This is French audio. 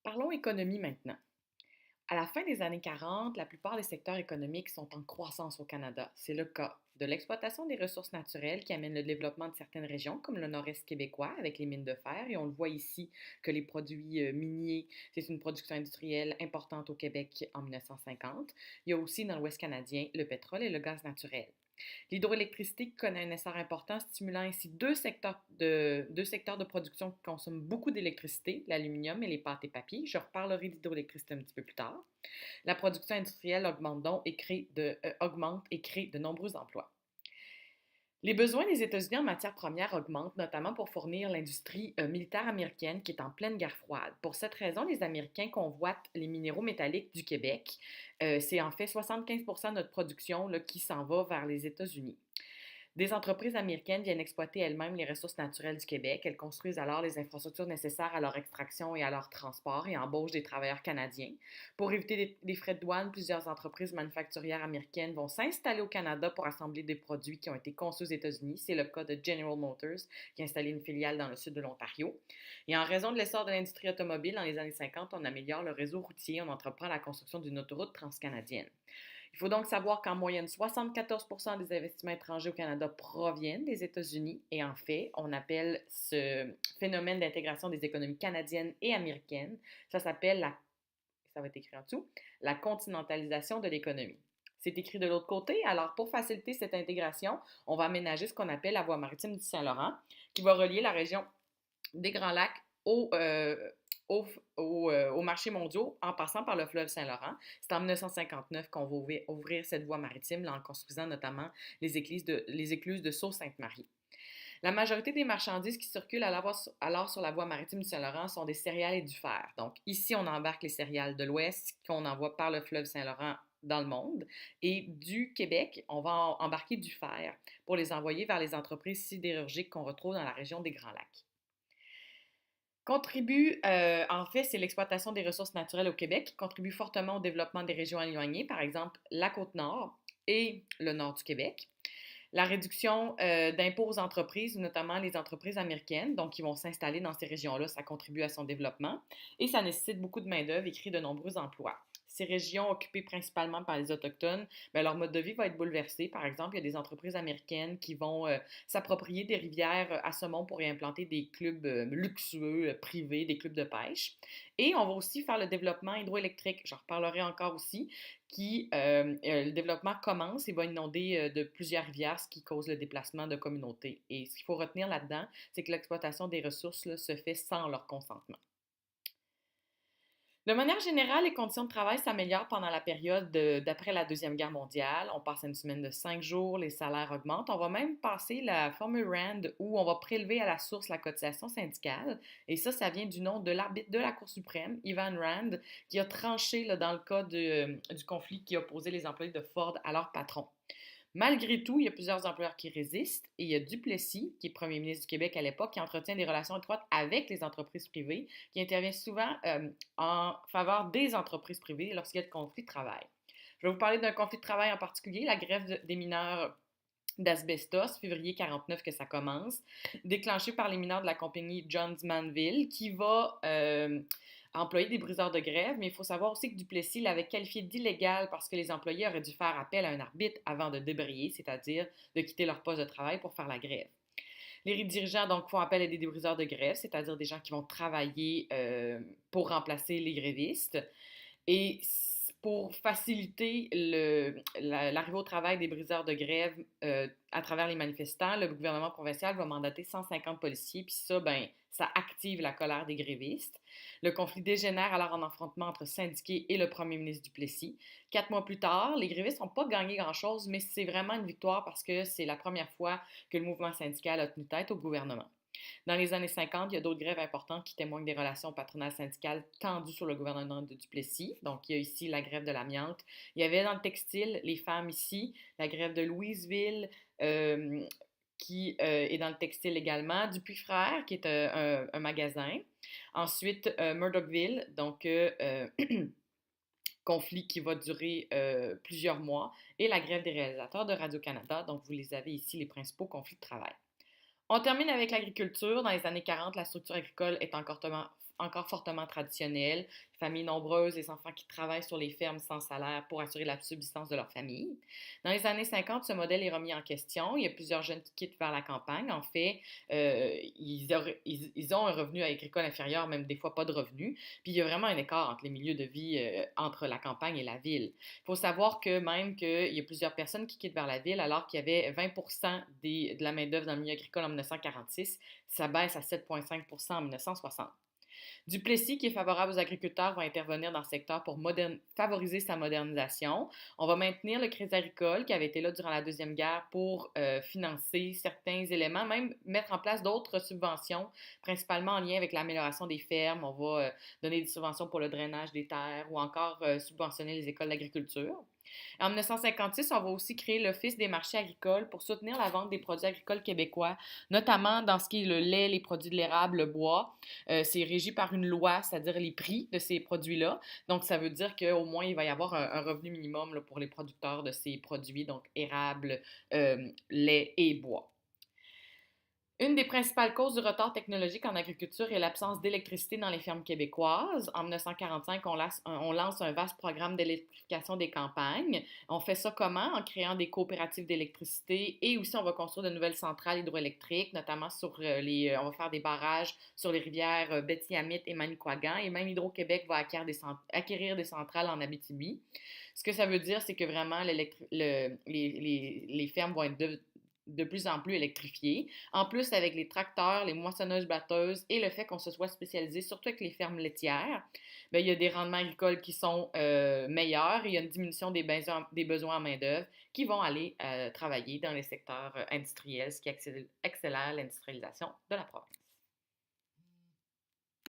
Parlons économie maintenant. À la fin des années 40, la plupart des secteurs économiques sont en croissance au Canada. C'est le cas de l'exploitation des ressources naturelles qui amène le développement de certaines régions, comme le nord-est québécois avec les mines de fer. Et on le voit ici que les produits miniers, c'est une production industrielle importante au Québec en 1950. Il y a aussi dans l'ouest canadien le pétrole et le gaz naturel. L'hydroélectricité connaît un essor important, stimulant ainsi deux secteurs de production qui consomment beaucoup d'électricité, l'aluminium et les pâtes et papiers. Je reparlerai d'hydroélectricité un petit peu plus tard. La production industrielle augmente et crée de nombreux emplois. Les besoins des États-Unis en matières premières augmentent, notamment pour fournir l'industrie militaire américaine qui est en pleine guerre froide. Pour cette raison, les Américains convoitent les minéraux métalliques du Québec. C'est en fait 75% de notre production là, qui s'en va vers les États-Unis. Des entreprises américaines viennent exploiter elles-mêmes les ressources naturelles du Québec. Elles construisent alors les infrastructures nécessaires à leur extraction et à leur transport et embauchent des travailleurs canadiens. Pour éviter les frais de douane, plusieurs entreprises manufacturières américaines vont s'installer au Canada pour assembler des produits qui ont été conçus aux États-Unis. C'est le cas de General Motors, qui a installé une filiale dans le sud de l'Ontario. Et en raison de l'essor de l'industrie automobile dans les années 50, on améliore le réseau routier, on entreprend la construction d'une autoroute transcanadienne. Il faut donc savoir qu'en moyenne, 74% des investissements étrangers au Canada proviennent des États-Unis et en fait, on appelle ce phénomène d'intégration des économies canadiennes et américaines, ça va être écrit en dessous, la continentalisation de l'économie. C'est écrit de l'autre côté, alors pour faciliter cette intégration, on va aménager ce qu'on appelle la voie maritime du Saint-Laurent qui va relier la région des Grands Lacs aux marchés mondiaux en passant par le fleuve Saint-Laurent. C'est en 1959 qu'on va ouvrir cette voie maritime là, en construisant notamment les écluses de Sault-Sainte-Marie. La majorité des marchandises qui circulent alors sur la voie maritime du Saint-Laurent sont des céréales et du fer. Donc ici, on embarque les céréales de l'Ouest qu'on envoie par le fleuve Saint-Laurent dans le monde. Et du Québec, on va embarquer du fer pour les envoyer vers les entreprises sidérurgiques qu'on retrouve dans la région des Grands Lacs. En fait, c'est l'exploitation des ressources naturelles au Québec qui contribue fortement au développement des régions éloignées, par exemple la Côte-Nord et le nord du Québec. La réduction d'impôts aux entreprises, notamment les entreprises américaines, donc qui vont s'installer dans ces régions-là, ça contribue à son développement et ça nécessite beaucoup de main-d'œuvre et crée de nombreux emplois. Ces régions occupées principalement par les Autochtones, bien, leur mode de vie va être bouleversé. Par exemple, il y a des entreprises américaines qui vont s'approprier des rivières à saumon pour y implanter des clubs luxueux privés, des clubs de pêche. Et on va aussi faire le développement hydroélectrique, j'en reparlerai encore aussi, le développement commence et va inonder de plusieurs rivières, ce qui cause le déplacement de communautés. Et ce qu'il faut retenir là-dedans, c'est que l'exploitation des ressources là, se fait sans leur consentement. De manière générale, les conditions de travail s'améliorent pendant la période d'après la Deuxième Guerre mondiale. On passe à une semaine de 5 jours, les salaires augmentent. On va même passer la formule RAND où on va prélever à la source la cotisation syndicale. Et ça vient du nom de l'arbitre de la Cour suprême, Ivan Rand, qui a tranché là, dans le cas du conflit qui opposait les employés de Ford à leur patron. Malgré tout, il y a plusieurs employeurs qui résistent et il y a Duplessis, qui est premier ministre du Québec à l'époque, qui entretient des relations étroites avec les entreprises privées, qui intervient souvent en faveur des entreprises privées lorsqu'il y a de conflits de travail. Je vais vous parler d'un conflit de travail en particulier, la grève des mineurs d'asbestos, février 49 que ça commence, déclenché par les mineurs de la compagnie Johns Manville, qui va employer des briseurs de grève, mais il faut savoir aussi que Duplessis l'avait qualifié d'illégal parce que les employés auraient dû faire appel à un arbitre avant de débrayer, c'est-à-dire de quitter leur poste de travail pour faire la grève. Les dirigeants donc font appel à des briseurs de grève, c'est-à-dire des gens qui vont travailler pour remplacer les grévistes. Et pour faciliter l'arrivée au travail des briseurs de grève à travers les manifestants, le gouvernement provincial va mandater 150 policiers, puis ça, ben, ça active la colère des grévistes. Le conflit dégénère alors en affrontement entre syndiqués et le premier ministre Duplessis. 4 mois plus tard, les grévistes n'ont pas gagné grand-chose, mais c'est vraiment une victoire parce que c'est la première fois que le mouvement syndical a tenu tête au gouvernement. Dans les années 50, il y a d'autres grèves importantes qui témoignent des relations patronales syndicales tendues sur le gouvernement de Duplessis. Donc, il y a ici la grève de l'amiante. Il y avait dans le textile, les femmes ici, la grève de Louisville, qui est dans le textile également, Dupuis Frères, qui est un magasin. Ensuite, Murdochville, donc conflit qui va durer plusieurs mois, et la grève des réalisateurs de Radio-Canada. Donc, vous les avez ici, les principaux conflits de travail. On termine avec l'agriculture. Dans les années 40, la structure agricole est encore encore fortement traditionnel, familles nombreuses, les enfants qui travaillent sur les fermes sans salaire pour assurer la subsistance de leur famille. Dans les années 50, ce modèle est remis en question. Il y a plusieurs jeunes qui quittent vers la campagne. En fait, ils ont un revenu agricole inférieur, même des fois pas de revenus. Puis il y a vraiment un écart entre les milieux de vie, entre la campagne et la ville. Il faut savoir que même qu'il y a plusieurs personnes qui quittent vers la ville, alors qu'il y avait 20% de la main-d'œuvre dans le milieu agricole en 1946, ça baisse à 7,5% en 1960. Duplessis, qui est favorable aux agriculteurs, va intervenir dans le secteur pour favoriser sa modernisation. On va maintenir le Crédit agricole qui avait été là durant la Deuxième Guerre pour financer certains éléments, même mettre en place d'autres subventions, principalement en lien avec l'amélioration des fermes. On va donner des subventions pour le drainage des terres ou encore subventionner les écoles d'agriculture. En 1956, on va aussi créer l'Office des marchés agricoles pour soutenir la vente des produits agricoles québécois, notamment dans ce qui est le lait, les produits de l'érable, le bois. C'est régi par une loi, c'est-à-dire les prix de ces produits-là. Donc, ça veut dire qu'au moins, il va y avoir un revenu minimum là, pour les producteurs de ces produits, donc érable, lait et bois. Une des principales causes du retard technologique en agriculture est l'absence d'électricité dans les fermes québécoises. En 1945, on lance un vaste programme d'électrification des campagnes. On fait ça comment? En créant des coopératives d'électricité et aussi on va construire de nouvelles centrales hydroélectriques, notamment on va faire des barrages sur les rivières Betty-Amit et Manicouagan et même Hydro-Québec va acquérir des centrales en Abitibi. Ce que ça veut dire, c'est que vraiment les fermes vont être de plus en plus électrifiées. En plus, avec les tracteurs, les moissonneuses-batteuses et le fait qu'on se soit spécialisé, surtout avec les fermes laitières, bien, il y a des rendements agricoles qui sont meilleurs et il y a une diminution des besoins en main-d'œuvre qui vont aller travailler dans les secteurs industriels, ce qui accélère l'industrialisation de la province.